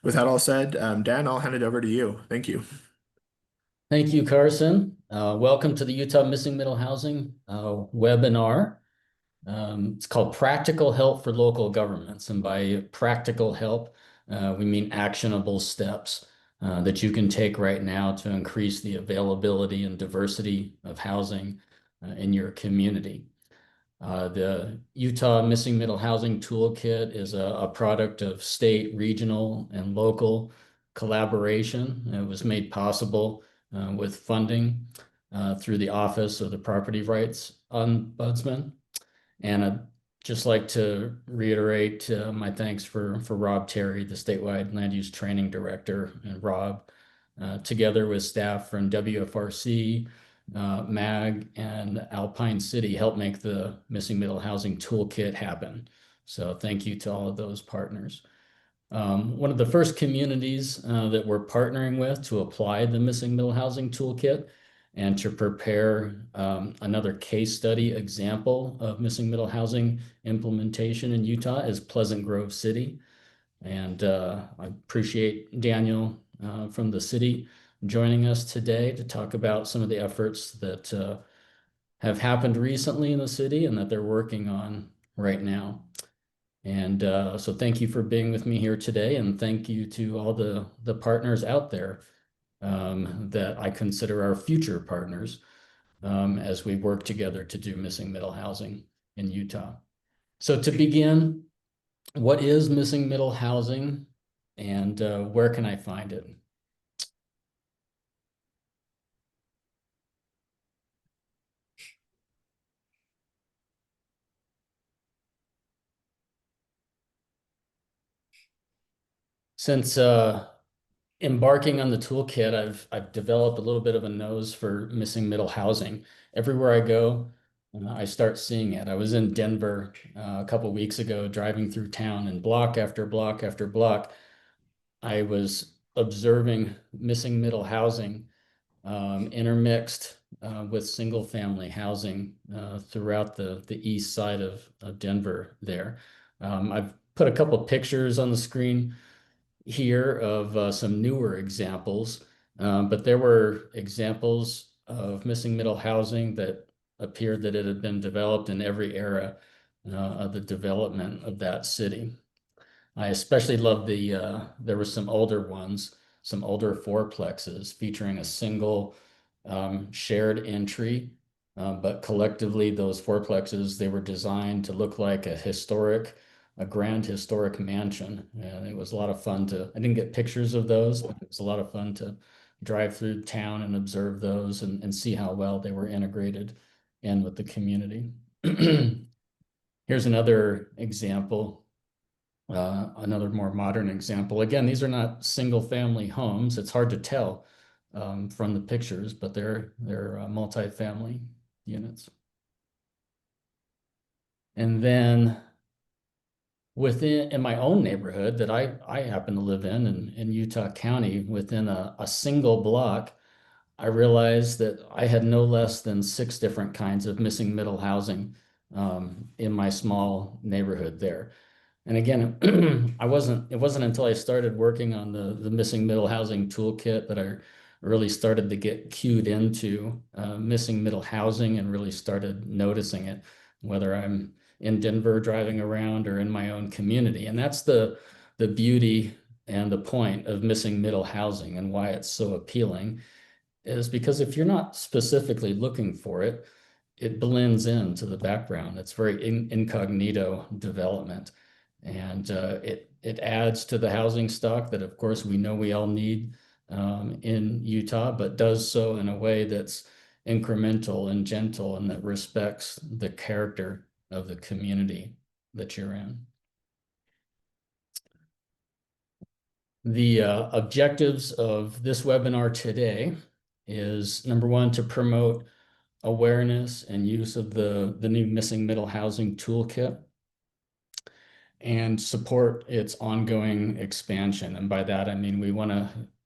With that all said, Dan, I'll hand it over to you. Thank you. Thank you, Carson. Welcome to the Utah Missing Middle Housing webinar. It's called Practical Help for Local Governments. And by practical help, we mean actionable steps that you can take right now to increase the availability and diversity of housing in your community. The Utah Missing Middle Housing Toolkit is a product of state, regional, and local collaboration. It was made possible with funding through the Office of the Property Rights Ombudsman. And I'd just like to reiterate my thanks for Rob Terry, the statewide land use training director, and Rob, together with staff from WFRC, MAG, and Alpine City, helped make the Missing Middle Housing Toolkit happen. So thank you to all of those partners. One of the first communities that we're partnering with to apply the Missing Middle Housing Toolkit and to prepare another case study example of missing middle housing implementation in Utah is Pleasant Grove City. And I appreciate Daniel from the city joining us today to talk about some of the efforts that have happened recently in the city and that they're working on right now. And so thank you for being with me here today, and thank you to all the partners out there that I consider our future partners as we work together to do missing middle housing in Utah. So to begin, what is missing middle housing and where can I find it? Since embarking on the toolkit, I've developed a little bit of a nose for missing middle housing. Everywhere I go, I start seeing it. I was in Denver a couple weeks ago, driving through town, and block after block after block, I was observing missing middle housing intermixed with single family housing throughout the east side of Denver there. I've put a couple pictures on the screen here of some newer examples, but there were examples of missing middle housing that appeared that it had been developed in every era of the development of that city. I especially love there were some older ones, some older fourplexes featuring a single shared entry, but collectively those fourplexes, they were designed to look like a grand historic mansion. And it was a lot of fun I didn't get pictures of those, but it was a lot of fun to drive through town and observe those and see how well they were integrated in with the community. Here's another example. Another more modern example. Again, these are not single family homes. It's hard to tell from the pictures, but they're multi-family units. And then in my own neighborhood that I happen to live in Utah County, within a single block, I realized that I had no less than 6 different kinds of missing middle housing in my small neighborhood there. And again, it wasn't until I started working on the missing middle housing toolkit that I really started to get cued into missing middle housing and really started noticing it, whether I'm in Denver driving around or in my own community. And that's the beauty and the point of missing middle housing and why it's so appealing is because if you're not specifically looking for it, it blends into the background. It's very incognito development. And it adds to the housing stock that, of course, we know we all need in Utah, but does so in a way that's incremental and gentle and that respects the character of the community that you're in. The objectives of this webinar today is, number one, to promote awareness and use of the new Missing Middle Housing Toolkit and support its ongoing expansion. And by that, I mean,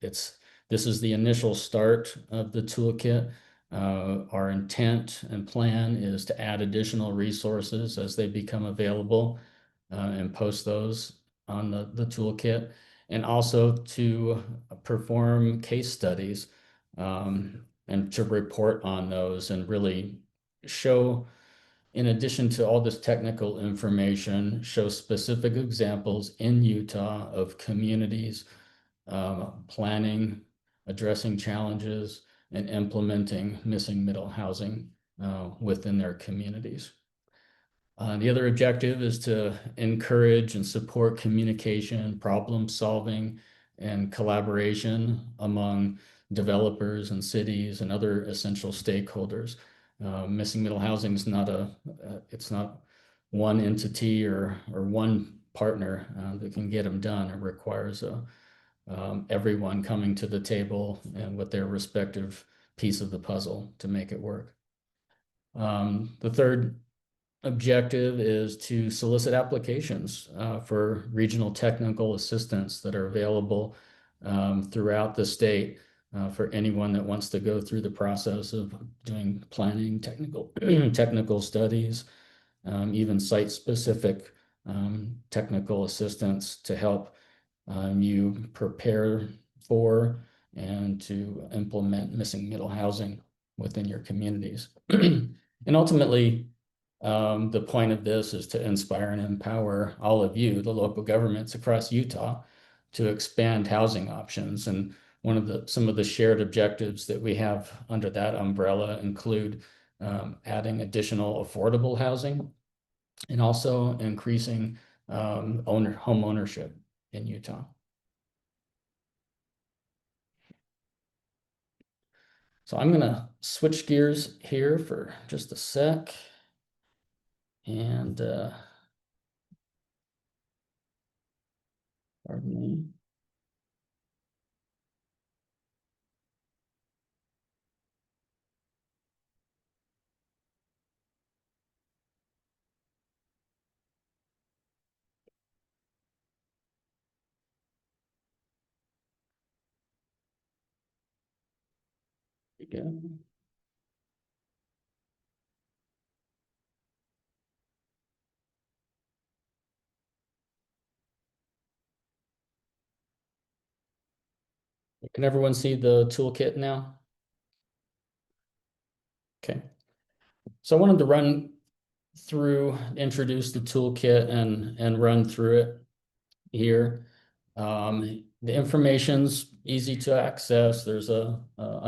this is the initial start of the toolkit. Our intent and plan is to add additional resources as they become available and post those on the toolkit. and also to perform case studies and to report on those and really show, in addition to all this technical information, show specific examples in Utah of communities planning, addressing challenges, and implementing missing middle housing within their communities. The other objective is to encourage and support communication, problem solving, and collaboration among developers and cities and other essential stakeholders. Missing middle housing is not it's not one entity or one partner that can get them done. It requires everyone coming to the table and with their respective piece of the puzzle to make it work. The third objective is to solicit applications for regional technical assistance that are available throughout the state for anyone that wants to go through the process of doing planning, technical studies, even site-specific technical assistance to help you prepare for and to implement missing middle housing within your communities. And ultimately, the point of this is to inspire and empower all of you, the local governments across Utah, to expand housing options. And some of the shared objectives that we have under that umbrella include adding additional affordable housing and also increasing home ownership in Utah. So I'm going to switch gears here for just a sec. And pardon me. There we go. Can everyone see the toolkit now? Okay. So I wanted to introduce the toolkit and run through it here. The information's easy to access. There's a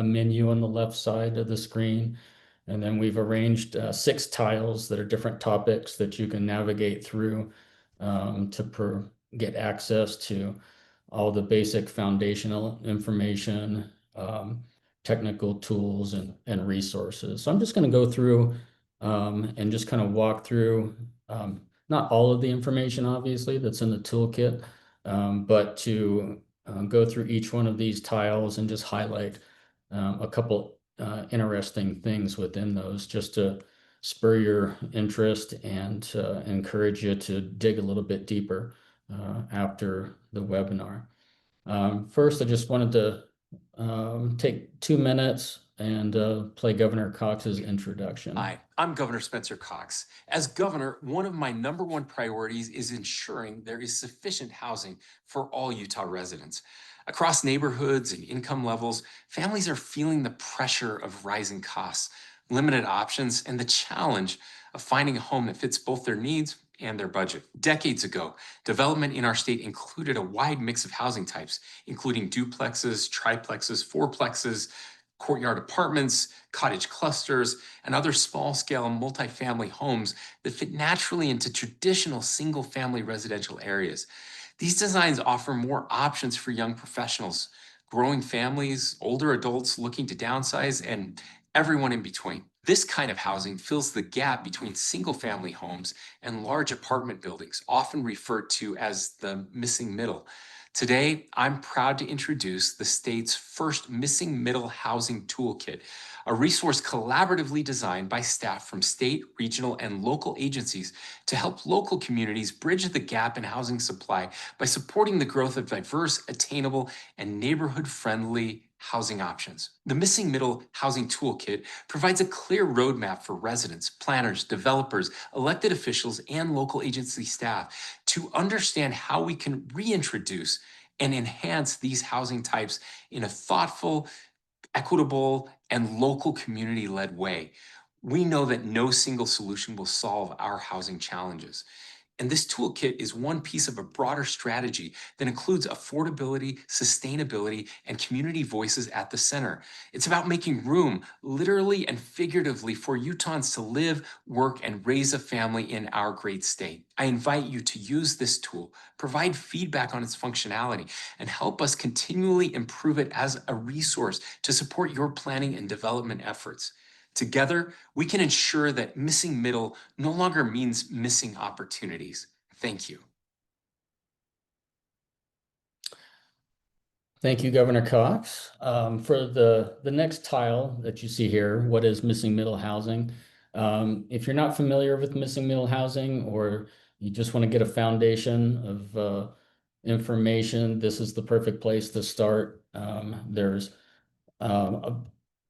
menu on the left side of the screen. And then we've arranged 6 tiles that are different topics that you can navigate through to get access to all the basic foundational information, technical tools, and resources. So I'm just going to go through and just kind of walk through not all of the information, obviously, that's in the toolkit, but to go through each one of these tiles and just highlight a couple interesting things within those just to spur your interest and encourage you to dig a little bit deeper after the webinar. First, I just wanted to take 2 minutes and play Governor Cox's introduction. Hi, I'm Governor Spencer Cox. As governor, one of my #1 priorities is ensuring there is sufficient housing for all Utah residents. Across neighborhoods and income levels, families are feeling the pressure of rising costs, limited options, and the challenge of finding a home that fits both their needs and their budget. Decades ago, development in our state included a wide mix of housing types, including duplexes, triplexes, fourplexes, courtyard apartments, cottage clusters, and other small-scale multifamily homes that fit naturally into traditional single-family residential areas. These designs offer more options for young professionals, growing families, older adults looking to downsize, and everyone in between. This kind of housing fills the gap between single-family homes and large apartment buildings, often referred to as the missing middle. Today, I'm proud to introduce the state's first Missing Middle Housing Toolkit, a resource collaboratively designed by staff from state, regional, and local agencies to help local communities bridge the gap in housing supply by supporting the growth of diverse, attainable, and neighborhood-friendly housing options. The Missing Middle Housing Toolkit provides a clear roadmap for residents, planners, developers, elected officials, and local agency staff to understand how we can reintroduce and enhance these housing types in a thoughtful, equitable, and local community-led way. We know that no single solution will solve our housing challenges. And this toolkit is one piece of a broader strategy that includes affordability, sustainability, and community voices at the center. It's about making room, literally and figuratively, for Utahns to live, work, and raise a family in our great state. I invite you to use this tool, provide feedback on its functionality, and help us continually improve it as a resource to support your planning and development efforts. Together, we can ensure that missing middle no longer means missing opportunities. Thank you. Thank you, Governor Cox. For the next tile that you see here, what is missing middle housing? If you're not familiar with missing middle housing, or you just want to get a foundation of information, this is the perfect place to start. There's a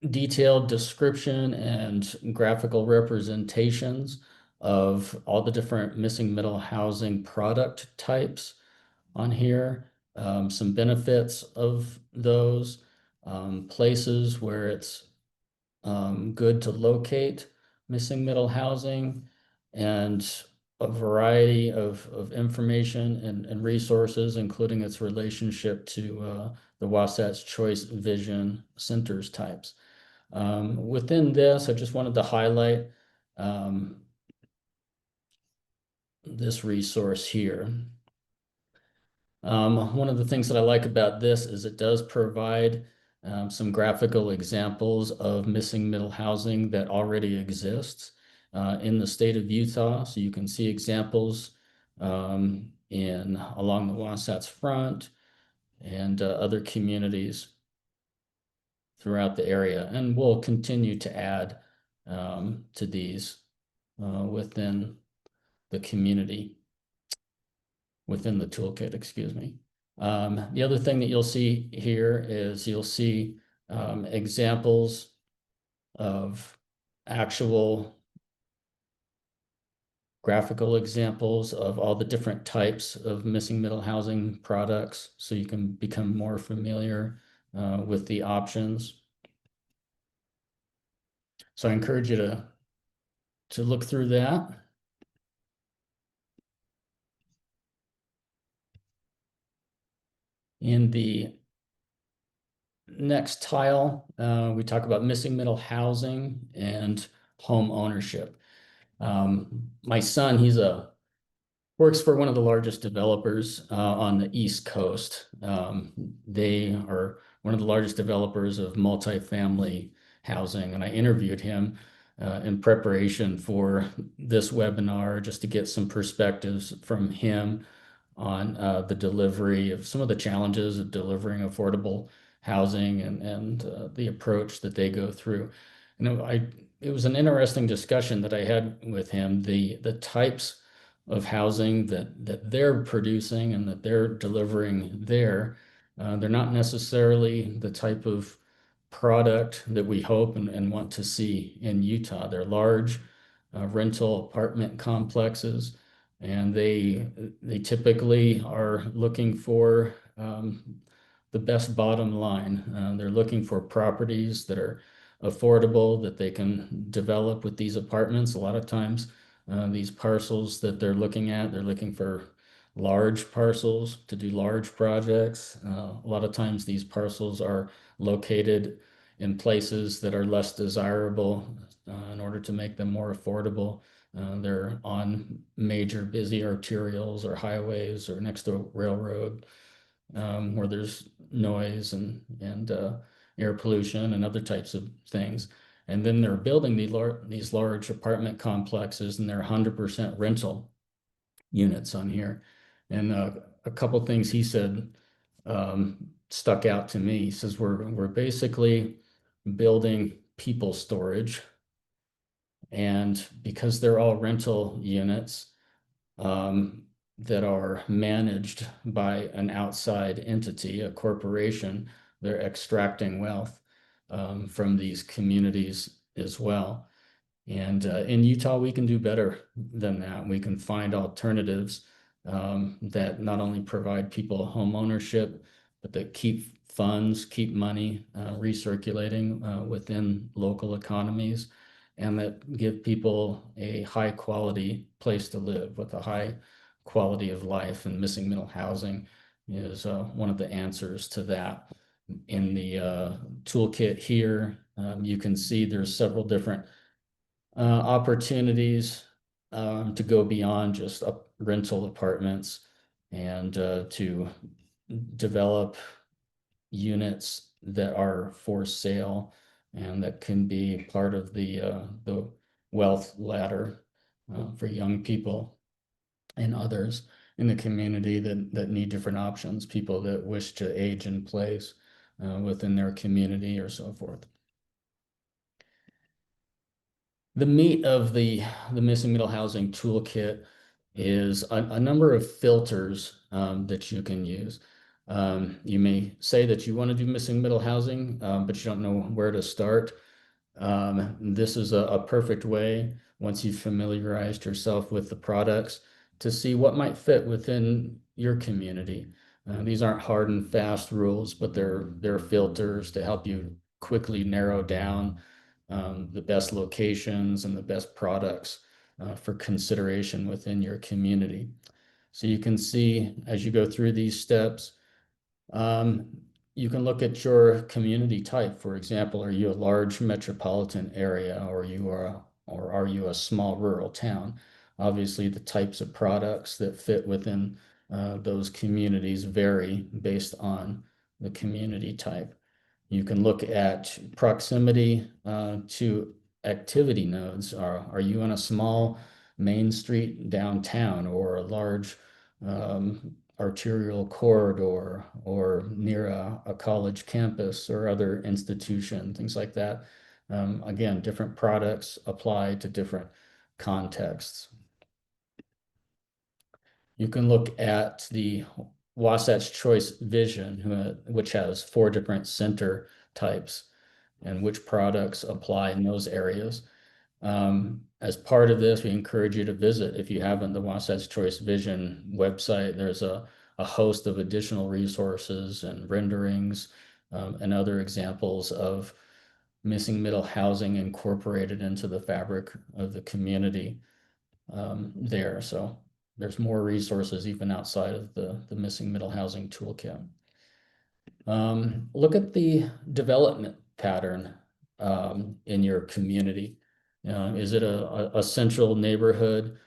detailed description and graphical representations of all the different missing middle housing product types on here, some benefits of those, places where it's good to locate missing middle housing, and a variety of information and resources, including its relationship to the Wasatch Choice Vision Centers types. Within this, I just wanted to highlight this resource here. One of the things that I like about this is it does provide some graphical examples of missing middle housing that already exists in the state of Utah. So you can see examples along the Wasatch Front and other communities throughout the area. And we'll continue to add to these within the community, within the toolkit, excuse me. The other thing that you'll see here is you'll see examples of actual graphical examples of all the different types of missing middle housing products, so you can become more familiar with the options. So I encourage you to look through that. In the next tile, we talk about missing middle housing and home ownership. My son, works for one of the largest developers on the East Coast. They are one of the largest developers of multifamily housing, and I interviewed him in preparation for this webinar just to get some perspectives from him on the delivery of some of the challenges of delivering affordable housing and the approach that they go through. It was an interesting discussion that I had with him. The types of housing that they're producing and that they're delivering there, they're not necessarily the type of product that we hope and want to see in Utah. They're large rental apartment complexes, and they typically are looking for the best bottom line. They're looking for properties that are affordable, that they can develop with these apartments. A lot of times, these parcels that they're looking for large parcels to do large projects. A lot of times these parcels are located in places that are less desirable in order to make them more affordable. They're on major busy arterials or highways or next to a railroad where there's noise and air pollution and other types of things. And then they're building these large apartment complexes, and they're 100% rental units on here. And a couple things he said stuck out to me. He says we're basically building people storage, and because they're all rental units that are managed by an outside entity, a corporation, they're extracting wealth from these communities as well. And in Utah, we can do better than that. We can find alternatives that not only provide people home ownership, but that keep funds, keep money recirculating within local economies, and that give people a high quality place to live with a high quality of life. And missing middle housing is one of the answers to that. In the toolkit here, you can see there's several different opportunities to go beyond just rental apartments and to develop units that are for sale and that can be part of the wealth ladder for young people and others in the community that need different options, people that wish to age in place within their community or so forth. The meat of the missing middle housing toolkit is a number of filters that you can use. You may say that you want to do missing middle housing, but you don't know where to start. This is a perfect way, once you've familiarized yourself with the products, to see what might fit within your community. These aren't hard and fast rules, but they're filters to help you quickly narrow down the best locations and the best products for consideration within your community. So you can see as you go through these steps, um, you can look at your community type. For example, are you a large metropolitan area, or are you a small rural town? Obviously, the types of products that fit within those communities vary based on the community type. You can look at proximity to activity nodes. Are you in a small main street downtown, or a large arterial corridor, or near a college campus or other institution, things like that? Again, different products apply to different contexts. You can look at the Wasatch Choice Vision, which has 4 different center types, and which products apply in those areas. As part of this, we encourage you to visit, if you haven't, the Wasatch Choice Vision website. There's a host of additional resources and renderings and other examples of missing middle housing incorporated into the fabric of the community there. So there's more resources even outside of the missing middle housing toolkit. Look at the development pattern in your community. Is it a central neighborhood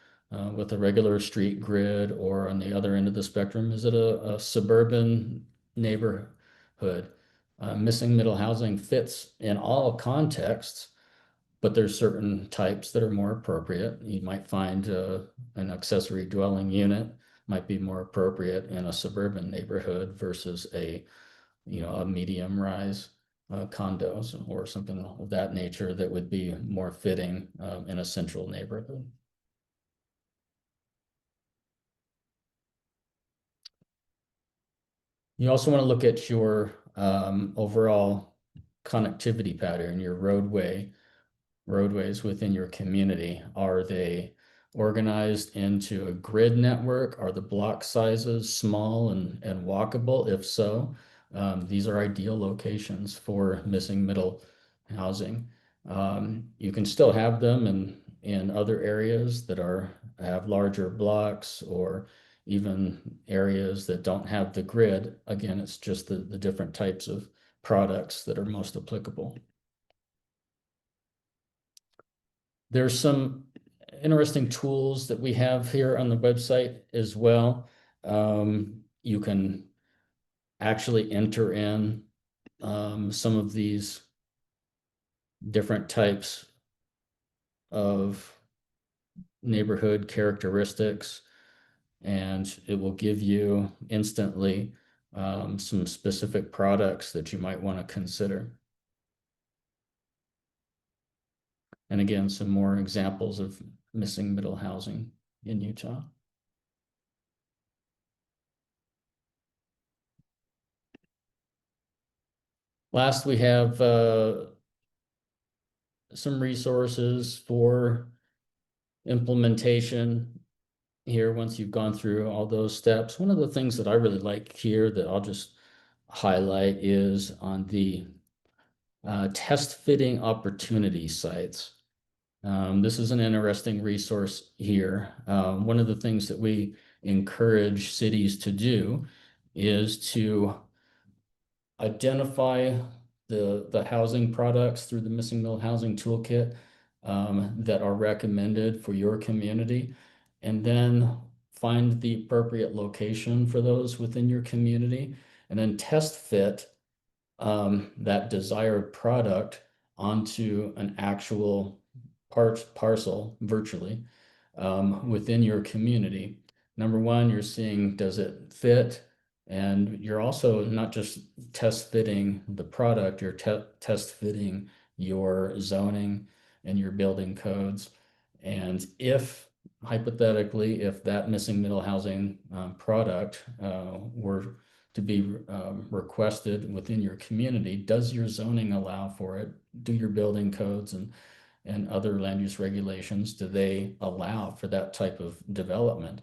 with a regular street grid, or on the other end of the spectrum, is it a suburban neighborhood? Missing middle housing fits in all contexts, but there's certain types that are more appropriate. You might find an accessory dwelling unit might be more appropriate in a suburban neighborhood versus a medium rise condos or something of that nature that would be more fitting in a central neighborhood. You also want to look at your overall connectivity pattern, your roadways within your community. Are they organized into a grid network? Are the block sizes small and walkable? If so, these are ideal locations for missing middle housing. You can still have them in other areas that have larger blocks, or even areas that don't have the grid. Again, it's just the different types of products that are most applicable. There's some interesting tools that we have here on the website as well. You can actually enter in some of these different types of neighborhood characteristics, and it will give you instantly some specific products that you might want to consider. And again, some more examples of missing middle housing in Utah. Last, we have some resources for implementation here once you've gone through all those steps. One of the things that I really like here that I'll just highlight is on the test fitting opportunity sites. This is an interesting resource here. One of the things that we encourage cities to do is to identify the housing products through the Missing Middle Housing Toolkit that are recommended for your community, and then find the appropriate location for those within your community, and then test fit that desired product onto an actual parcel virtually within your community. Number one, you're seeing, does it fit? And you're also not just test fitting the product, you're test fitting your zoning and your building codes. And if hypothetically, if that missing middle housing product were to be requested within your community, does your zoning allow for it? Do your building codes and other land use regulations, do they allow for that type of development?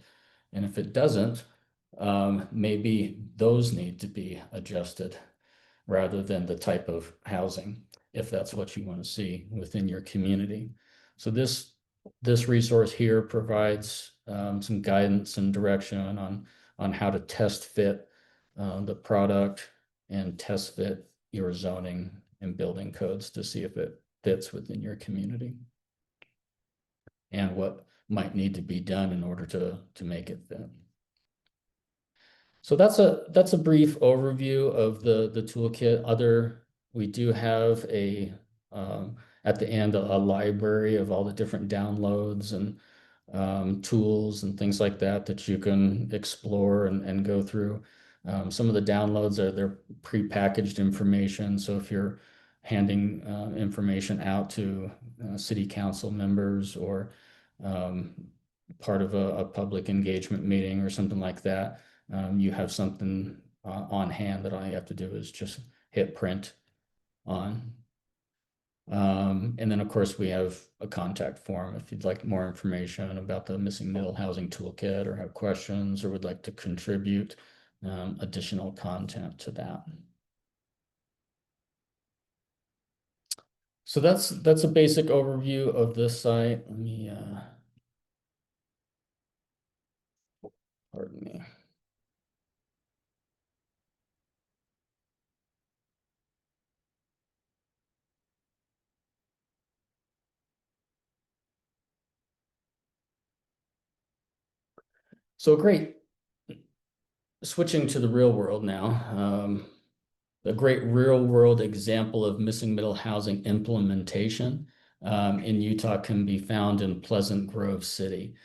And if it doesn't, maybe those need to be adjusted rather than the type of housing, if that's what you want to see within your community. So this resource here provides some guidance and direction on how to test fit the product and test fit your zoning and building codes to see if it fits within your community and what might need to be done in order to make it fit. So that's a brief overview of the toolkit. We do have at the end a library of all the different downloads and tools and things like that that you can explore and go through. Some of the downloads they're prepackaged information. So if you're handing information out to city council members or part of a public engagement meeting or something like that, you have something on hand that all you have to do is just hit print on. And then, of course, we have a contact form if you'd like more information about the Missing Middle Housing Toolkit or have questions or would like to contribute additional content to that. So that's a basic overview of this site. Let me, pardon me. So great. Switching to the real world now. A great real world example of missing middle housing implementation in Utah can be found in Pleasant Grove City.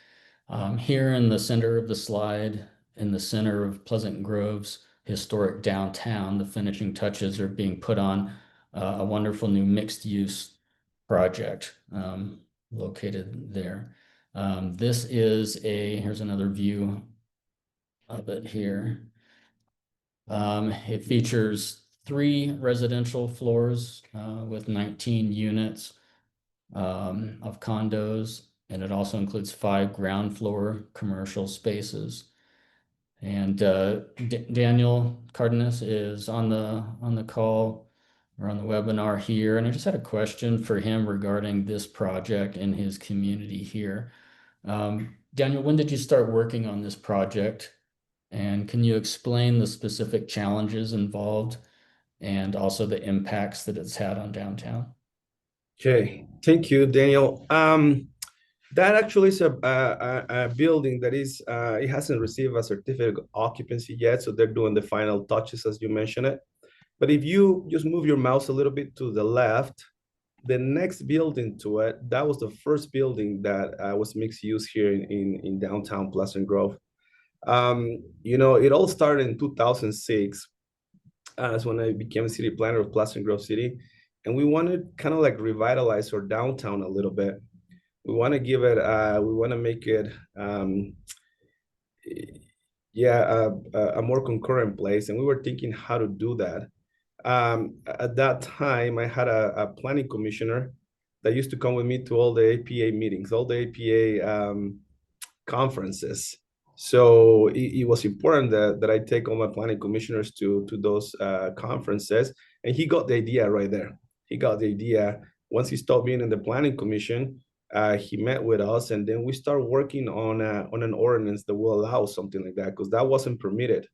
Here in the center of the slide, in the center of Pleasant Grove's historic downtown, the finishing touches are being put on a wonderful new mixed use project located there. Here's another view of it here. It features 3 residential floors with 19 units of condos, and it also includes 5 ground floor commercial spaces. And Daniel Cardenas is on the call or on the webinar here, and I just had a question for him regarding this project in his community here. Daniel, when did you start working on this project? And can you explain the specific challenges involved and also the impacts that it's had on downtown? Okay, thank you, Daniel. That actually is a building that is, it hasn't received a certificate of occupancy yet, so they're doing the final touches as you mentioned it. But if you just move your mouse a little bit to the left, the next building to it, that was the first building that was mixed use here in downtown Pleasant Grove. It all started in 2006 as when I became a city planner of Pleasant Grove City. And we wanted kind of like revitalize our downtown a little bit. We want to give it, we want to make it, a more concurrent place. And we were thinking how to do that. At that time, I had a planning commissioner that used to come with me to all the APA meetings, all the APA conferences. So it was important that I take all my planning commissioners to those conferences, and he got the idea right there. He got the idea. Once he stopped being in the planning commission, he met with us, and then we started working on an ordinance that will allow something like that, because that wasn't permitted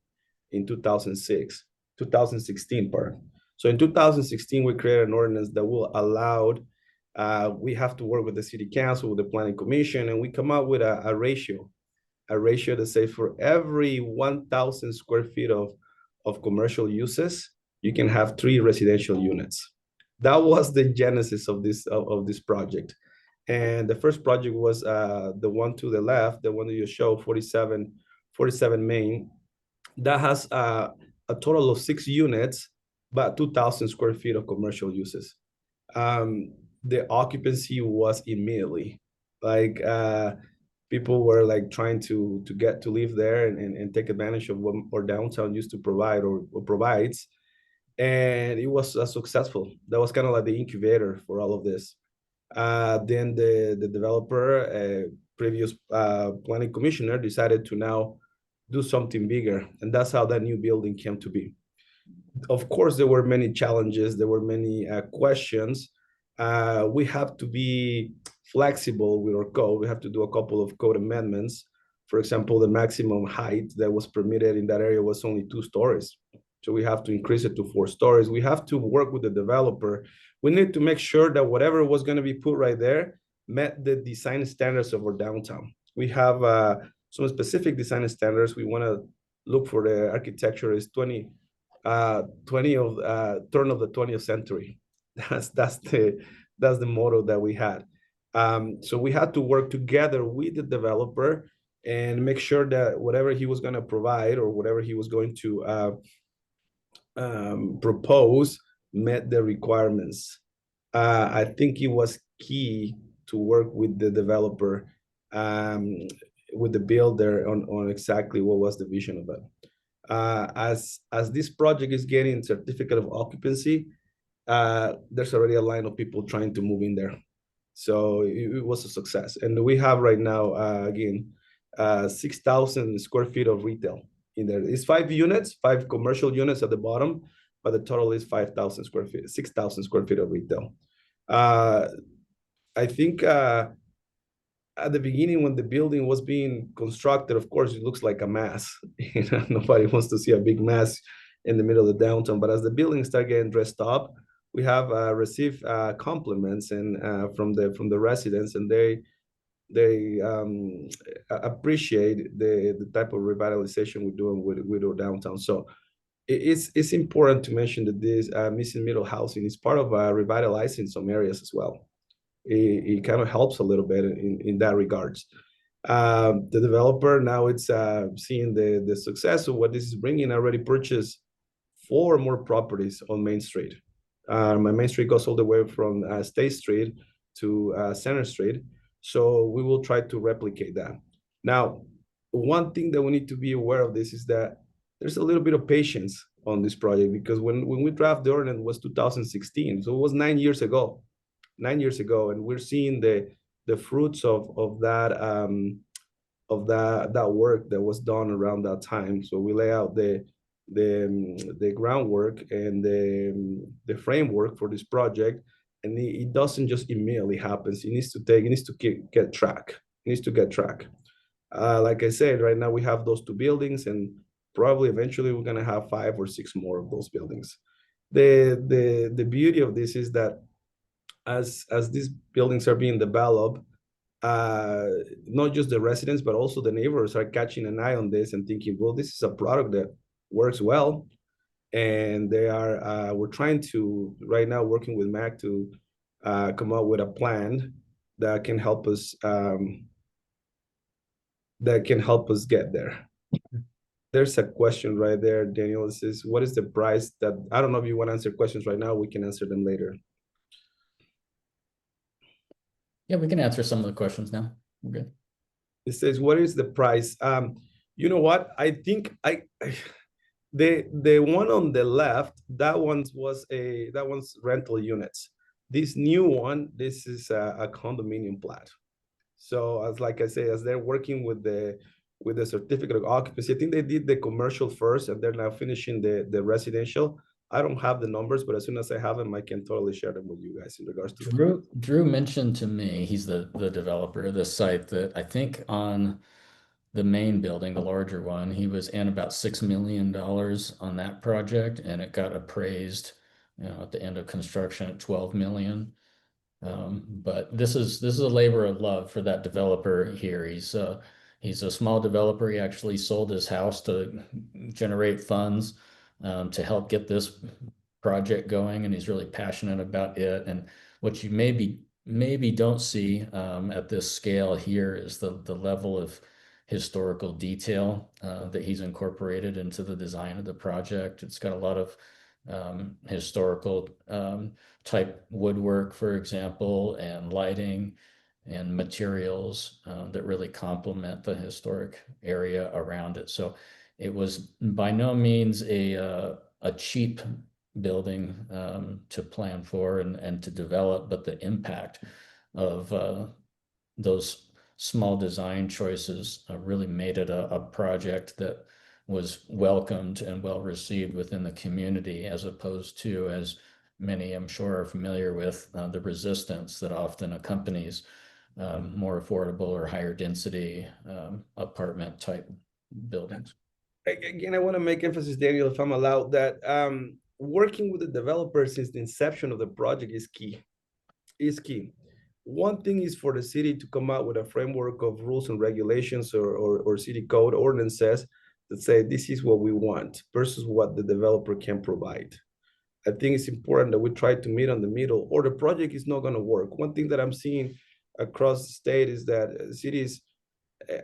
in 2016, pardon. So in 2016, we created an ordinance that will allow. We have to work with the city council, with the planning commission, and we come up with a ratio that says for every 1,000 square feet of commercial uses, you can have 3 residential units. That was the genesis of this project. And the first project was the one to the left, the one that you show, 47 Main. That has a total of 6 units, but 2,000 square feet of commercial uses. The occupancy was immediately, like people were like trying to get to live there and take advantage of what our downtown used to provide or provides. And it was successful. That was kind of like the incubator for all of this. Then the developer, previous planning commissioner, decided to now do something bigger. And that's how that new building came to be. Of course, there were many challenges. There were many questions. We have to be flexible with our code. We have to do a couple of code amendments. For example, the maximum height that was permitted in that area was only 2 stories. So we have to increase it to 4 stories. We have to work with the developer. We need to make sure that whatever was going to be put right there met the design standards of our downtown. We have some specific design standards. We want to look for the architecture is 20 of turn of the 20th century. That's the motto that we had. So we had to work together with the developer and make sure that whatever he was going to provide or whatever he was going to propose met the requirements. I think it was key to work with the developer, with the builder on exactly what was the vision of it. As this project is getting certificate of occupancy, there's already a line of people trying to move in there. So it was a success. And we have right now, again, 6,000 square feet of retail in there. It's 5 units, 5 commercial units at the bottom, but the total is 5,000 square feet, 6,000 square feet of retail. I think at the beginning when the building was being constructed, of course, it looks like a mess. Nobody wants to see a big mess in the middle of the downtown. But as the buildings start getting dressed up, we have received compliments and from the residents, and they appreciate the type of revitalization we're doing with our downtown. So it's important to mention that this missing middle housing is part of revitalizing some areas as well. It kind of helps a little bit in that regards. The developer now it's seeing the success of what this is bringing. I already purchased 4 more properties on Main Street. My Main Street goes all the way from State Street to Center Street. So we will try to replicate that. Now, one thing that we need to be aware of this is that there's a little bit of patience on this project, because when we draft the ordinance was 2016, so it was 9 years ago. 9 years ago, and we're seeing the fruits of that work that was done around that time. So we lay out the groundwork and the framework for this project, and it doesn't just immediately happen. It needs to get track. It needs to get track. Like I said, right now we have those 2 buildings, and probably eventually we're gonna have 5 or 6 more of those buildings. The beauty of this is that as these buildings are being developed, not just the residents, but also the neighbors are catching an eye on this and thinking, well, this is a product that works well. And we're trying to, right now, working with MAC to come up with a plan that can help us get there. There's a question right there, Daniel. It says, what is the price that, I don't know if you want to answer questions right now, we can answer them later. Yeah, we can answer some of the questions now. We're good. It says, what is the price? You know what? I think the one on the left, that one's rental units. This new one, this is a condominium plat. So as like I say, as they're working with the certificate of occupancy, I think they did the commercial first and they're now finishing the residential. I don't have the numbers, but as soon as I have them, I can totally share them with you guys in regards to the. Drew mentioned to me, he's the developer of this site, that I think on the main building, the larger one, he was in about $6 million on that project, and it got appraised, at the end of construction at 12 million. But this is a labor of love for that developer here. He's a small developer. He actually sold his house to generate funds, to help get this project going, and he's really passionate about it. And what you maybe don't see, at this scale here is the level of historical detail, that he's incorporated into the design of the project. It's got a lot of historical type woodwork, for example, and lighting and materials, that really complement the historic area around it. So it was by no means a cheap building, to plan for and to develop, but the impact of those small design choices really made it a project that was welcomed and well received within the community, as opposed to, as many I'm sure are familiar with, the resistance that often accompanies more affordable or higher density apartment type buildings. Again, I want to make emphasis, Daniel, if I'm allowed, that working with the developer since the inception of the project is key. One thing is for the city to come out with a framework of rules and regulations or city code ordinances that say this is what we want versus what the developer can provide. I think it's important that we try to meet on the middle, or the project is not going to work. One thing that I'm seeing across the state is that cities,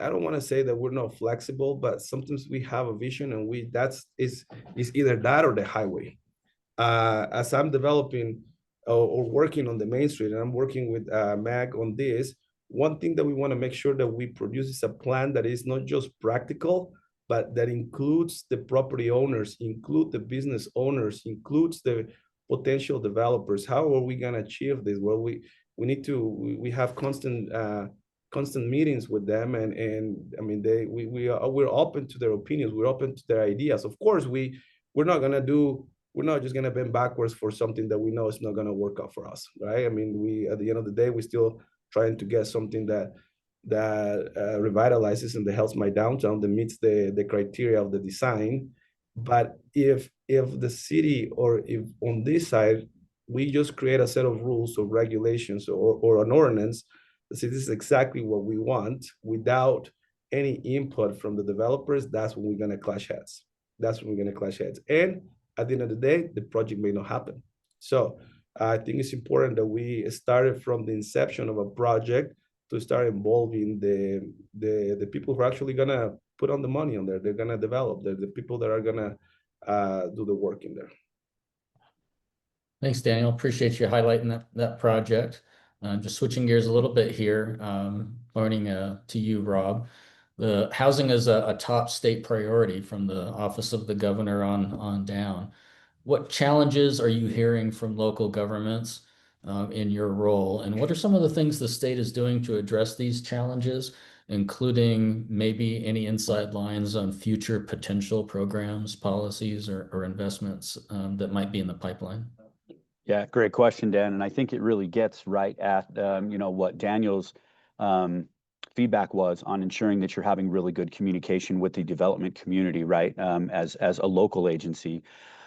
I don't want to say that we're not flexible, but sometimes we have a vision and is either that or the highway. As I'm developing or working on the main street, and I'm working with Mag on this, one thing that we want to make sure that we produce is a plan that is not just practical, but that includes the property owners, include the business owners, includes the potential developers. How are we going to achieve this? Well, we have constant meetings with them, and I mean we're open to their opinions, we're open to their ideas. Of course, we're not just going to bend backwards for something that we know is not going to work out for us, right? I mean, at the end of the day, we're still trying to get something that revitalizes and that helps my downtown, that meets the criteria of the design. But if the city, or if on this side we just create a set of rules or regulations or an ordinance that says this is exactly what we want without any input from the developers, that's when we're going to clash heads. And at the end of the day, the project may not happen. So I think it's important that we started from the inception of a project to start involving the people who are actually gonna put on the money on there. They're gonna develop. They're the people that are gonna do the work in there. Thanks, Daniel. Appreciate you highlighting that project. Just switching gears a little bit here, pointing to you, Rob. The housing is a top state priority from the office of the governor on down. What challenges are you hearing from local governments in your role? And what are some of the things the state is doing to address these challenges, including maybe any inside lines on future potential programs, policies, or investments that might be in the pipeline? Yeah, great question, Dan. And I think it really gets right at what Daniel's feedback was on ensuring that you're having really good communication with the development community, right? As a local agency.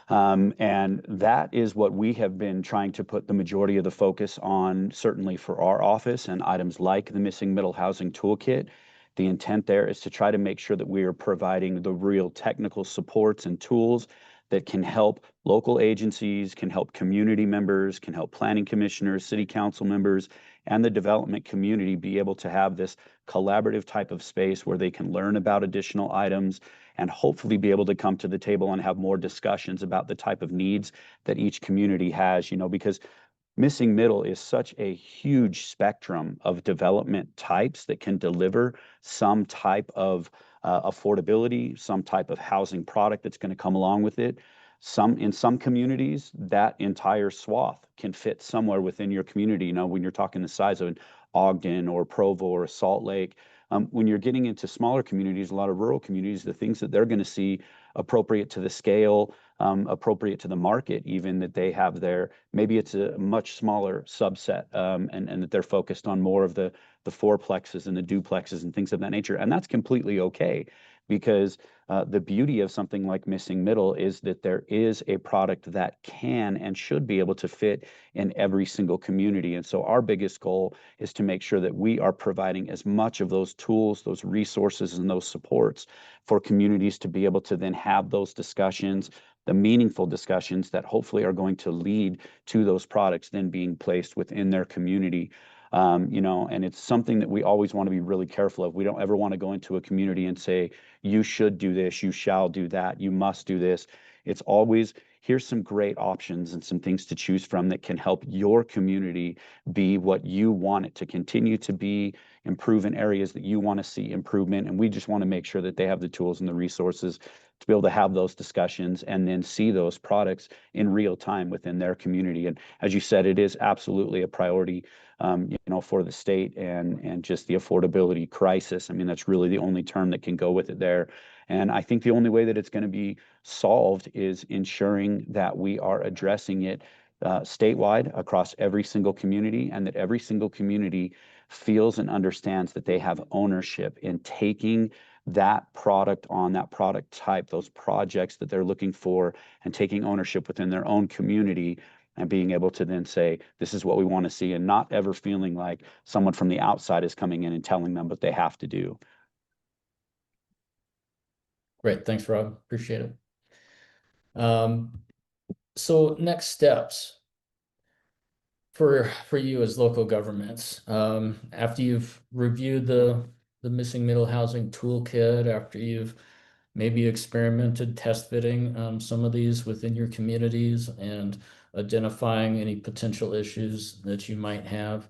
And that is what we have been trying to put the majority of the focus on, certainly for our office, and items like the Missing Middle Housing Toolkit. The intent there is to try to make sure that we are providing the real technical supports and tools that can help local agencies, can help community members, can help planning commissioners, city council members, and the development community be able to have this collaborative type of space where they can learn about additional items and hopefully be able to come to the table and have more discussions about the type of needs that each community has, because missing middle is such a huge spectrum of development types that can deliver some type of affordability, some type of housing product that's going to come along with it. In some communities, that entire swath can fit somewhere within your community. You know, when you're talking the size of an Ogden or Provo or Salt Lake, when you're getting into smaller communities, a lot of rural communities, the things that they're going to see appropriate to the scale, appropriate to the market, even that they have there, maybe it's a much smaller subset, and that they're focused on more of the fourplexes and the duplexes and things of that nature. And that's completely okay, because the beauty of something like Missing Middle is that there is a product that can and should be able to fit in every single community. And so our biggest goal is to make sure that we are providing as much of those tools, those resources, and those supports for communities to be able to then have those discussions, the meaningful discussions that hopefully are going to lead to those products then being placed within their community. You know, and it's something that we always want to be really careful of. We don't ever want to go into a community and say, you should do this, you shall do that, you must do this. It's always, here's some great options and some things to choose from that can help your community be what you want it to continue to be, improve in areas that you want to see improvement. And we just want to make sure that they have the tools and the resources to be able to have those discussions and then see those products in real time within their community. And as you said, it is absolutely a priority, you know, for the state, and just the affordability crisis. I mean, that's really the only term that can go with it there. And I think the only way that it's going to be solved is ensuring that we are addressing it statewide across every single community, and that every single community feels and understands that they have ownership in taking that product on, that product type, those projects that they're looking for, and taking ownership within their own community, and being able to then say, this is what we want to see, and not ever feeling like someone from the outside is coming in and telling them what they have to do. Great, thanks, Rob. Appreciate it. So next steps for you as local governments, after you've reviewed the Missing Middle Housing Toolkit, after you've maybe experimented test fitting some of these within your communities and identifying any potential issues that you might have.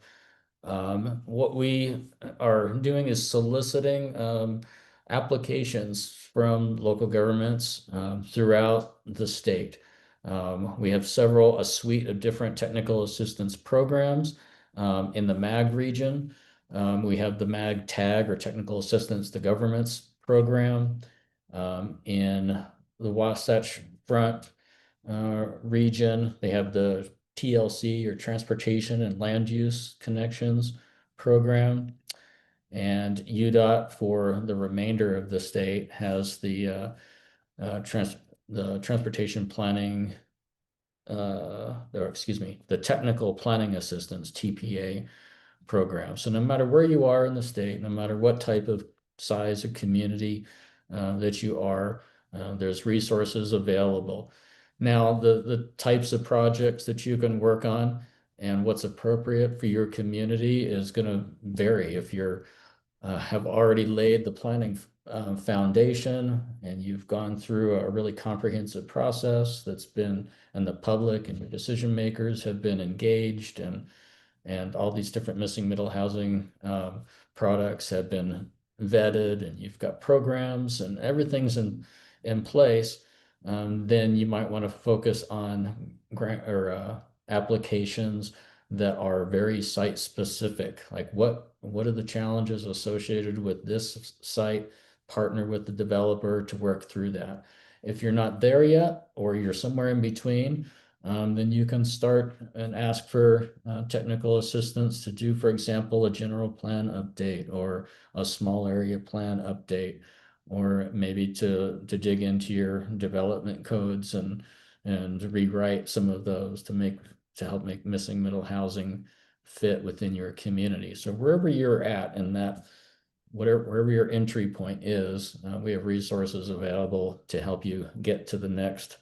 What we are doing is soliciting applications from local governments throughout the state. We have a suite of different technical assistance programs in the MAG region. We have the MAG TAG, or Technical Assistance to Governments program. In the Wasatch Front region, they have the TLC, or Transportation and Land Use Connections program. And UDOT, for the remainder of the state, has the transportation planning, the Technical Planning Assistance, TPA program. So no matter where you are in the state, no matter what type of size of community that you are, there's resources available. Now, the types of projects that you can work on and what's appropriate for your community is going to vary. If you're have already laid the planning foundation, and you've gone through a really comprehensive process that's been, and the public and your decision makers have been engaged, and all these different missing middle housing products have been vetted, and you've got programs and everything's in place, then you might want to focus on grant or applications that are very site specific. Like what are the challenges associated with this site? Partner with the developer to work through that. If you're not there yet, or you're somewhere in between, then you can start and ask for technical assistance to do, for example, a general plan update, or a small area plan update, or maybe to dig into your development codes and rewrite some of those to help make missing middle housing fit within your community. So wherever you're at in that, wherever your entry point is, we have resources available to help you get to the next,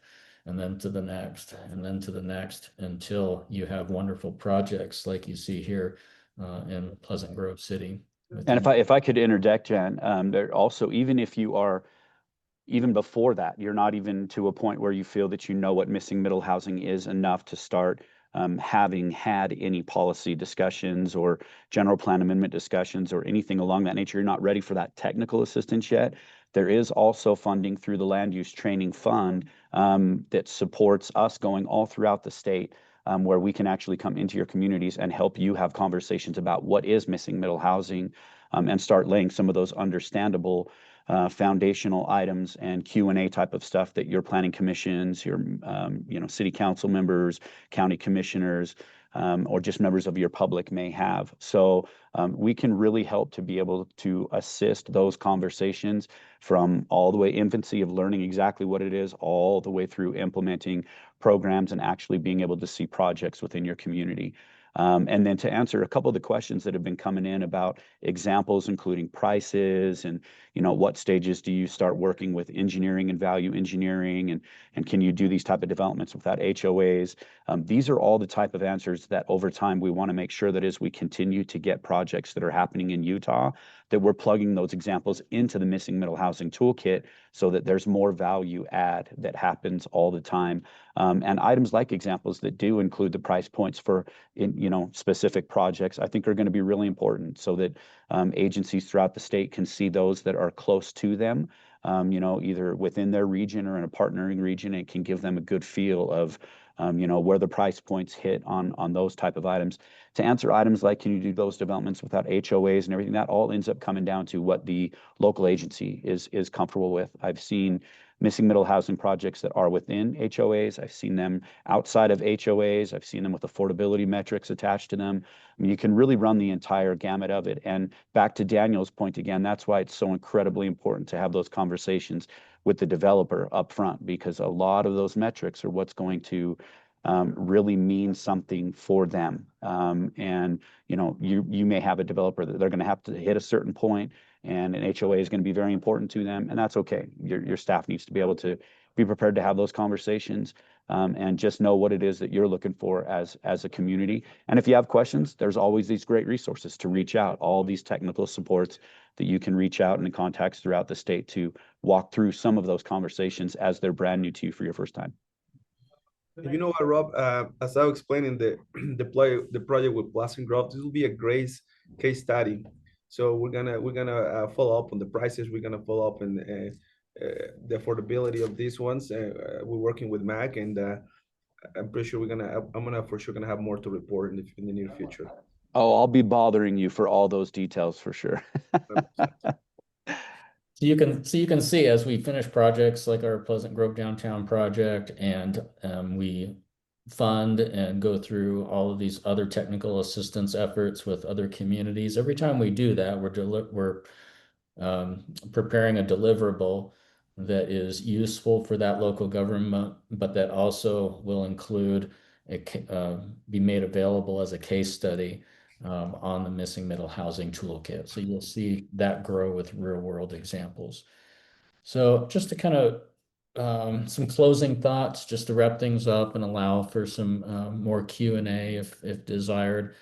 and then to the next, and then to the next, until you have wonderful projects like you see here in Pleasant Grove City. And if I could interject, Jen, there also, even if you are, even before that, you're not even to a point where you feel that you know what missing middle housing is enough to start having had any policy discussions or general plan amendment discussions or anything along that nature, you're not ready for that technical assistance yet, there is also funding through the Land Use Training Fund that supports us going all throughout the state, where we can actually come into your communities and help you have conversations about what is missing middle housing, and start laying some of those understandable foundational items and Q&A type of stuff that your planning commissions, your city council members, county commissioners, or just members of your public may have. So we can really help to be able to assist those conversations from all the way infancy of learning exactly what it is, all the way through implementing programs and actually being able to see projects within your community. And then to answer a couple of the questions that have been coming in about examples, including prices and, what stages do you start working with engineering and value engineering, and can you do these type of developments without HOAs? These are all the type of answers that over time we want to make sure that as we continue to get projects that are happening in Utah, that we're plugging those examples into the Missing Middle Housing Toolkit so that there's more value add that happens all the time. And items like examples that do include the price points for specific projects, I think are going to be really important so that agencies throughout the state can see those that are close to them, either within their region or in a partnering region, and can give them a good feel of where the price points hit on those type of items. To answer items like, can you do those developments without HOAs and everything, that all ends up coming down to what the local agency is comfortable with. I've seen missing middle housing projects that are within HOAs. I've seen them outside of HOAs. I've seen them with affordability metrics attached to them. I mean, you can really run the entire gamut of it. And back to Daniel's point again, that's why it's so incredibly important to have those conversations with the developer up front, because a lot of those metrics are what's going to really mean something for them. And you may have a developer that they're going to have to hit a certain point, and an HOA is going to be very important to them, and that's okay. Your staff needs to be able to be prepared to have those conversations, and just know what it is that you're looking for as a community. And if you have questions, there's always these great resources to reach out, all these technical supports that you can reach out and contacts throughout the state to walk through some of those conversations as they're brand new to you for your first time. You know what, Rob? As I was explaining the project with Blossom Grove, this will be a great case study. So we're gonna follow up on the prices. We're gonna follow up on the affordability of these ones. We're working with MAC, and I'm pretty sure I'm for sure gonna have more to report in the near future. Oh, I'll be bothering you for all those details for sure. So you can see as we finish projects like our Pleasant Grove downtown project, and we fund and go through all of these other technical assistance efforts with other communities. Every time we do that, we're preparing a deliverable that is useful for that local government, but that also will include be made available as a case study on the Missing Middle Housing Toolkit. So you'll see that grow with real world examples. So just to kind of some closing thoughts, just to wrap things up and allow for some more Q&A if desired.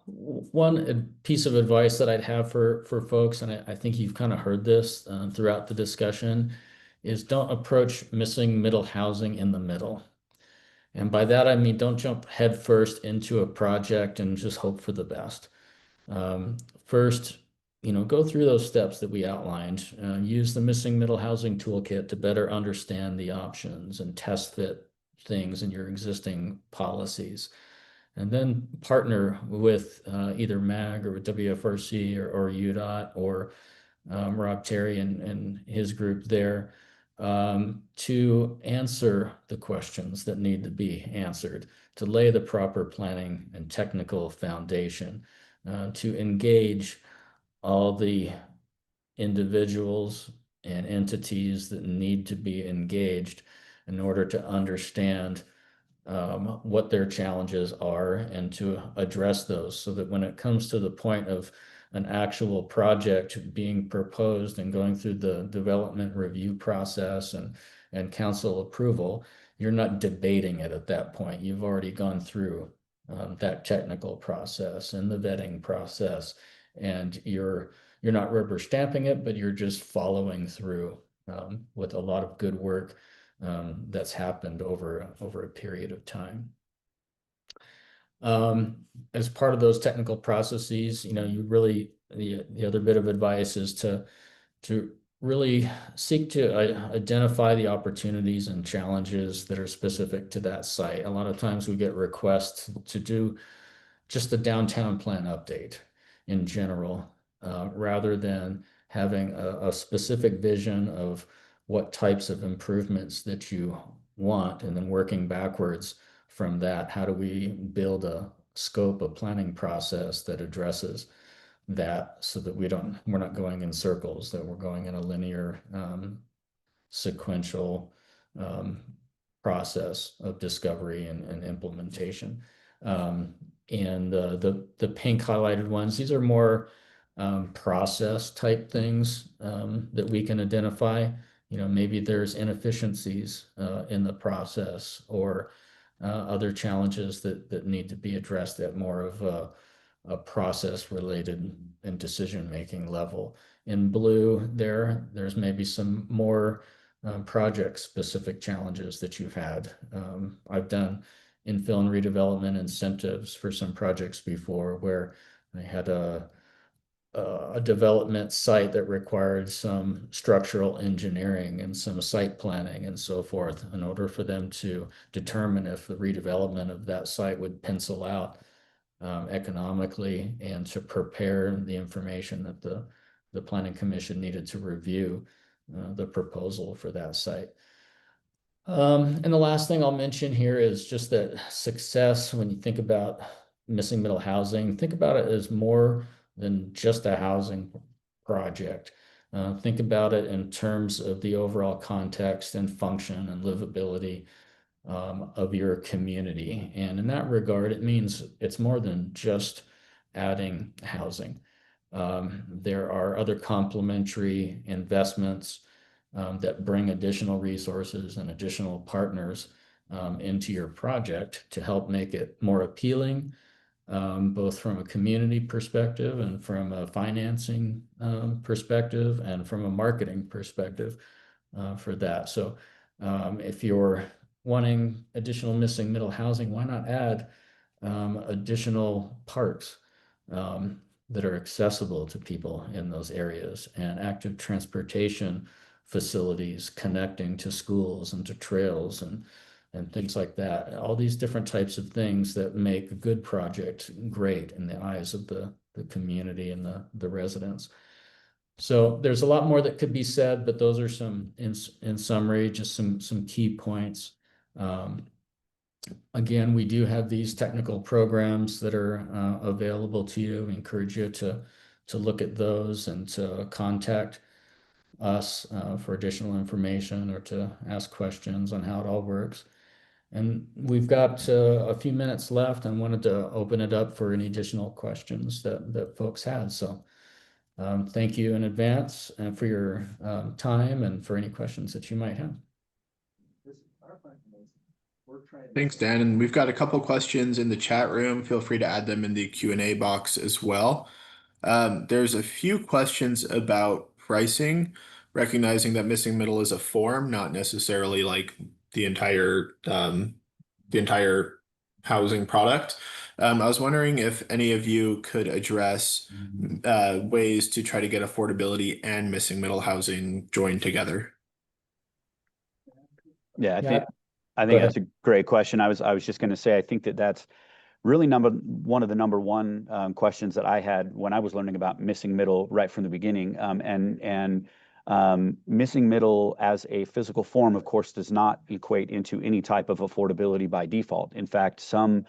One piece of advice that I'd have for folks, and I think you've kind of heard this throughout the discussion, is don't approach missing middle housing in the middle. And by that, I mean, don't jump headfirst into a project and just hope for the best. First, go through those steps that we outlined. Use the Missing Middle Housing Toolkit to better understand the options and test fit things in your existing policies. And then partner with either MAG or with WFRC or UDOT or Rob Terry and his group there to answer the questions that need to be answered, to lay the proper planning and technical foundation, to engage all the individuals and entities that need to be engaged in order to understand what their challenges are and to address those, so that when it comes to the point of an actual project being proposed and going through the development review process and council approval, you're not debating it at that point. You've already gone through that technical process and the vetting process, and you're not rubber stamping it, but you're just following through with a lot of good work that's happened over a period of time. As part of those technical processes, you really, the other bit of advice is to really seek to identify the opportunities and challenges that are specific to that site. A lot of times we get requests to do just a downtown plan update in general, rather than having a specific vision of what types of improvements that you want, and then working backwards from that. How do we build a scope, a planning process that addresses that, so that we're not going in circles, that we're going in a linear, sequential process of discovery and implementation. And the pink highlighted ones, these are more process type things that we can identify. Maybe there's inefficiencies in the process, or other challenges that need to be addressed at more of a process related and decision making level. In blue, there's maybe some more project specific challenges that you've had. I've done infill and redevelopment incentives for some projects before, where I had a development site that required some structural engineering and some site planning and so forth, in order for them to determine if the redevelopment of that site would pencil out economically, and to prepare the information that the planning commission needed to review the proposal for that site. And the last thing I'll mention here is just that success, when you think about missing middle housing, think about it as more than just a housing project. Think about it in terms of the overall context and function and livability of your community. And in that regard, it means it's more than just adding housing. There are other complementary investments that bring additional resources and additional partners into your project to help make it more appealing, both from a community perspective and from a financing perspective and from a marketing perspective for that. So if you're wanting additional missing middle housing, why not add additional parks that are accessible to people in those areas, and active transportation facilities connecting to schools and to trails and things like that. All these different types of things that make a good project great in the eyes of the community and the residents. So there's a lot more that could be said, but those are some, in summary, just some key points. Again, we do have these technical programs that are available to you. We encourage you to look at those and to contact us for additional information, or to ask questions on how it all works. And we've got a few minutes left, and wanted to open it up for any additional questions that folks had. So thank you in advance for your time, and for any questions that you might have. Thanks, Dan. And we've got a couple questions in the chat room. Feel free to add them in the Q&A box as well. There's a few questions about pricing, recognizing that missing middle is a form, not necessarily like the entire housing product. I was wondering if any of you could address ways to try to get affordability and missing middle housing joined together. Yeah, Yeah. I think that's a great question. I was just going to say, I think that's really one of the number one questions that I had when I was learning about missing middle right from the beginning. Missing middle as a physical form, of course, does not equate into any type of affordability by default. In fact, some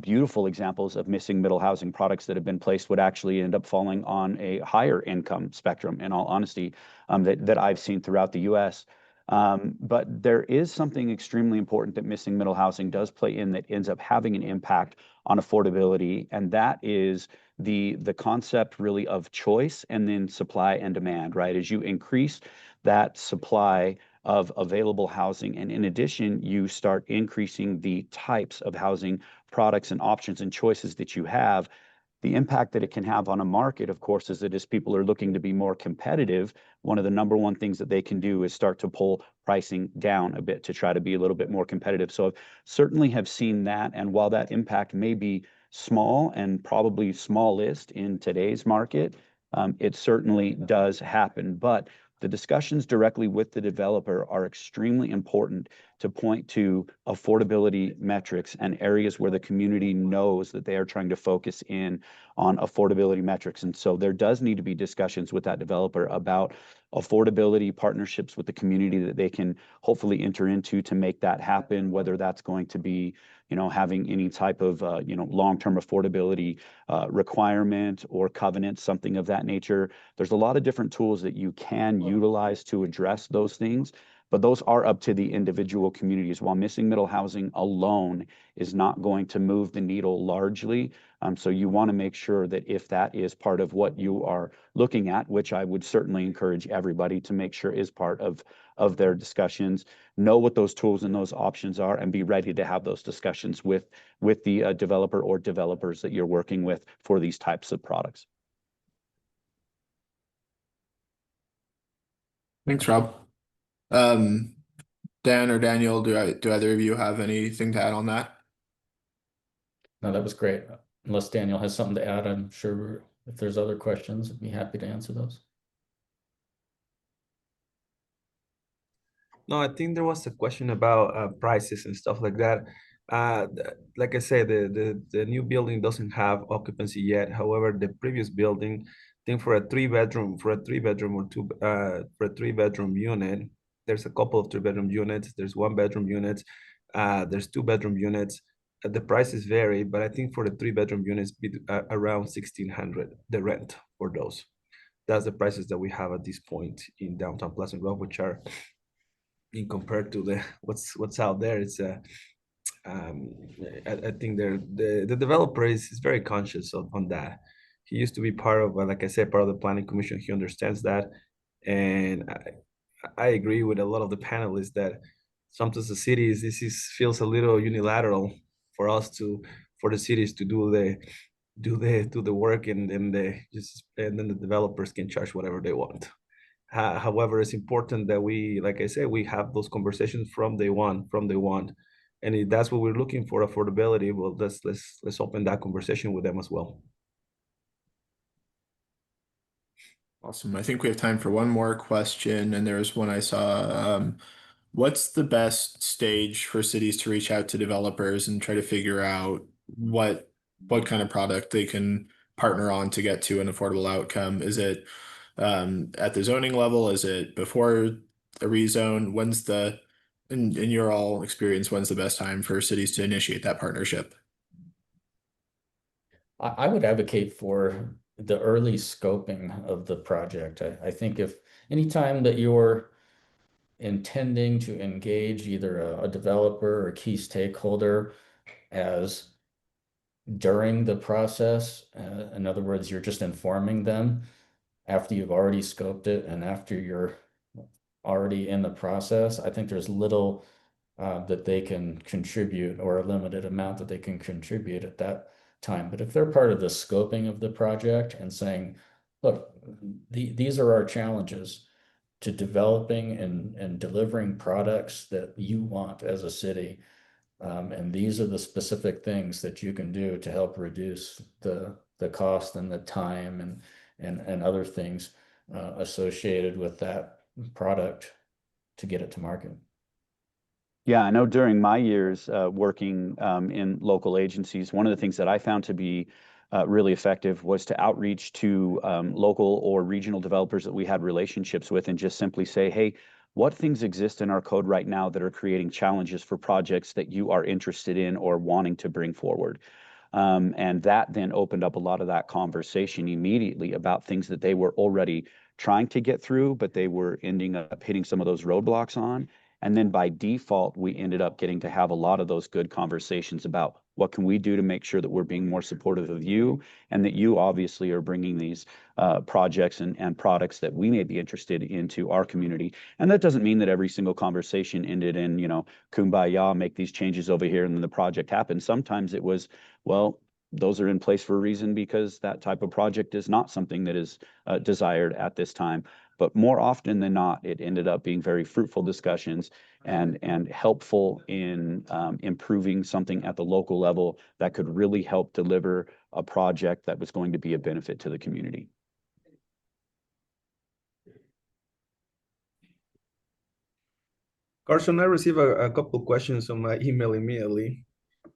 beautiful examples of missing middle housing products that have been placed would actually end up falling on a higher income spectrum, in all honesty, that I've seen throughout the U.S. But there is something extremely important that missing middle housing does play in, that ends up having an impact on affordability, and that is the concept really of choice, and then supply and demand, right? As you increase that supply of available housing, and in addition, you start increasing the types of housing products and options and choices that you have, The impact that it can have on a market, of course, is that as people are looking to be more competitive, one of the number one things that they can do is start to pull pricing down a bit to try to be a little bit more competitive. So certainly have seen that. And while that impact may be small and probably smallest in today's market, it certainly does happen. But the discussions directly with the developer are extremely important to point to affordability metrics and areas where the community knows that they are trying to focus in on affordability metrics. And so there does need to be discussions with that developer about affordability partnerships with the community that they can hopefully enter into to make that happen, whether that's going to be, having any type of, long-term affordability requirement or covenant, something of that nature. There's a lot of different tools that you can utilize to address those things, but those are up to the individual communities. While missing middle housing alone is not going to move the needle largely, so you want to make sure that if that is part of what you are looking at, which I would certainly encourage everybody to make sure is part of their discussions, know what those tools and those options are, and be ready to have those discussions with the developer or developers that you're working with for these types of products. Thanks, Rob. Dan or Daniel, do either of you have anything to add on that? No, that was great. Unless Daniel has something to add, I'm sure if there's other questions, I'd be happy to answer those. No, I think there was a question about prices and stuff like that. Like I said, the new building doesn't have occupancy yet. However, the previous building, I think for a three bedroom unit, there's a couple of 3-bedroom units. There's 1-bedroom units. There's 2-bedroom units. The prices vary, but I think for the 3-bedroom units, around 1,600 the rent for those. That's the prices that we have at this point in downtown Pleasant Grove, which are, in compared to what's out there, it's I think the developer is very conscious on that. He used to be part of, like I said, part of the planning commission. He understands that, and I agree with a lot of the panelists that sometimes the cities feels a little unilateral for the cities to do the work, and then then the developers can charge whatever they want. However, it's important that we, like I said, we have those conversations from day one. And if that's what we're looking for, affordability, well, let's open that conversation with them as well. Awesome. I think we have time for one more question, and there's one I saw. What's the best stage for cities to reach out to developers and try to figure out what kind of product they can partner on to get to an affordable outcome? Is it at the zoning level? Is it before a rezone? In your all experience, when's the best time for cities to initiate that partnership? I would advocate for the early scoping of the project. I think if anytime that you're intending to engage either a developer or a key stakeholder as during the process, in other words, you're just informing them after you've already scoped it and after you're already in the process, I think there's little that they can contribute, or a limited amount that they can contribute at that time. But if they're part of the scoping of the project and saying, look, these are our challenges to developing and delivering products that you want as a city, and these are the specific things that you can do to help reduce the cost and the time and other things associated with that product to get it to market. Yeah, I know during my years working in local agencies, one of the things that I found to be really effective was to outreach to local or regional developers that we had relationships with and just simply say, hey, what things exist in our code right now that are creating challenges for projects that you are interested in or wanting to bring forward? And that then opened up a lot of that conversation immediately about things that they were already trying to get through, but they were ending up hitting some of those roadblocks on. And then by default, we ended up getting to have a lot of those good conversations about what can we do to make sure that we're being more supportive of you, and that you obviously are bringing these projects and products that we may be interested into our community. And that doesn't mean that every single conversation ended in, kumbaya, make these changes over here, and then the project happened. Sometimes it was, well, those are in place for a reason, because that type of project is not something that is desired at this time. But more often than not, it ended up being very fruitful discussions and helpful in improving something at the local level that could really help deliver a project that was going to be a benefit to the community. Carson, I received a couple questions on my email immediately.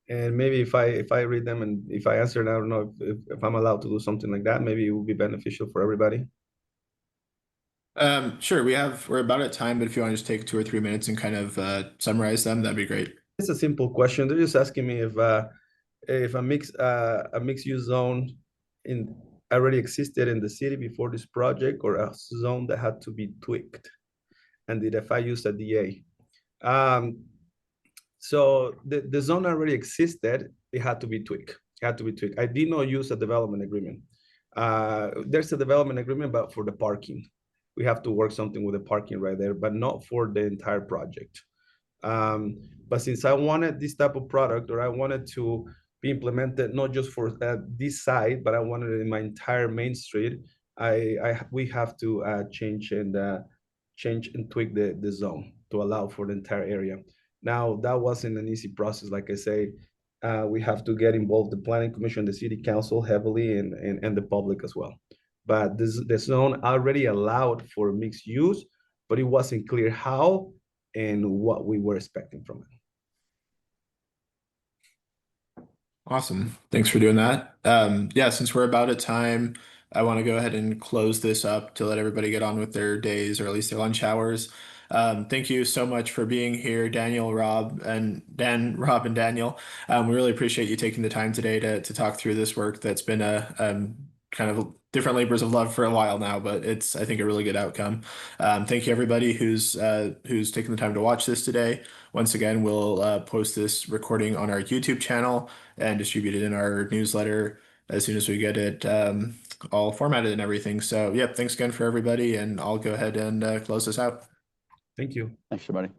And maybe if I read them and if I answer, I don't know if I'm allowed to do something like that. Maybe it will be beneficial for everybody. Sure, we're about at time, but if you want to just take 2 or 3 minutes and kind of summarize them, that'd be great. It's a simple question. They're just asking me if a mixed use zone in already existed in the city before this project, or a zone that had to be tweaked, and did if I use a DA. So the zone already existed. It had to be tweaked. It had to be tweaked. I did not use a development agreement. There's a development agreement, but for the parking, we have to work something with the parking right there, but not for the entire project. But since I wanted this type of product, or I wanted to be implemented not just for this side, but I wanted it in my entire main street, we have to change and tweak the zone to allow for the entire area. Now, that wasn't an easy process. Like I say, we have to get involved, the planning commission, the city council heavily, and the public as well. But the zone already allowed for mixed use, but it wasn't clear how and what we were expecting from it. Awesome. Thanks for doing that. Yeah, since we're about at time, I want to go ahead and close this up to let everybody get on with their days, or at least their lunch hours. Thank you so much for being here, Daniel, Rob, and Daniel. We really appreciate you taking the time today to talk through this work that's been a kind of different labors of love for a while now, but it's, I think, a really good outcome. Thank you everybody who's taken the time to watch this today. Once again, we'll post this recording on our YouTube channel and distribute it in our newsletter as soon as we get it all formatted and everything. So, yeah, thanks again for everybody, and I'll go ahead and close this out. Thank you. Thanks, everybody.